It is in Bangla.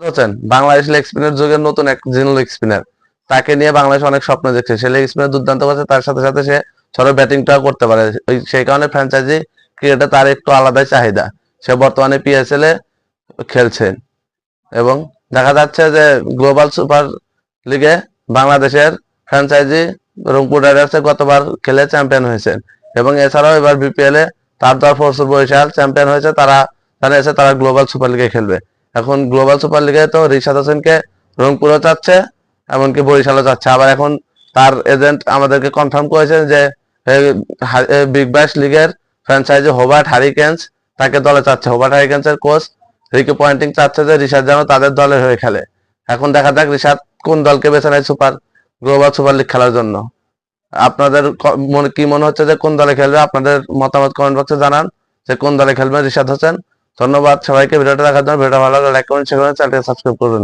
হোসেন বাংলাদেশ লেগ স্পিনের যুগের নতুন এক জিন লেগ স্পিনার। তাকে নিয়ে বাংলাদেশ অনেক স্বপ্ন দেখছে। সে লেগ স্পিনার দুর্দান্ত করছে, তার সাথে সাথে সে ছোট ব্যাটিংটাও করতে পারে। সেই কারণে ফ্র্যাঞ্চাইজি ক্রিকেটে তার একটু আলাদাই চাহিদা। সে বর্তমানে পিএসএল এ খেলছেন এবং দেখা যাচ্ছে যে গ্লোবাল সুপার লিগে বাংলাদেশের ফ্র্যাঞ্চাইজি রংপুর রাইডার্সে গতবার খেলে চ্যাম্পিয়ন হয়েছেন এবং এছাড়াও এবার বিপিএল এ তার দল ফরচুন বরিশাল চ্যাম্পিয়ন হয়েছে। তারা জানিয়েছে তারা গ্লোবাল সুপার লিগে খেলবে। এখন গ্লোবাল সুপার লিগে তো রিশাদ হোসেনকে রংপুরও চাচ্ছে, এমনকি বরিশালও চাচ্ছে। আবার এখন তার এজেন্ট আমাদেরকে কনফার্ম করেছেন যে বিগ ব্যাশ লিগের ফ্র্যাঞ্চাইজি হোবার্ট হারিকেন্স তাকে দলে চাচ্ছে। হোবার্ট হারিকেন্সের কোচ রিকি পয়েন্টিং চাচ্ছে যে রিশাদ যেন তাদের দলের হয়ে খেলে। এখন দেখা যাক রিশাদ কোন দলকে বেছে নেয় গ্লোবাল সুপার লিগ খেলার জন্য। আপনাদের কি মনে হচ্ছে যে কোন দলে খেলবে? আপনাদের মতামত কমেন্ট বক্সে জানান যে কোন দলে খেলবে রিশাদ হোসেন। ধন্যবাদ সবাইকে ভিডিওটা দেখার জন্য। ভিডিওটা ভালো লাগলে লাইক করুন, শেয়ার করুন, চ্যানেলটি সাবস্ক্রাইব করুন।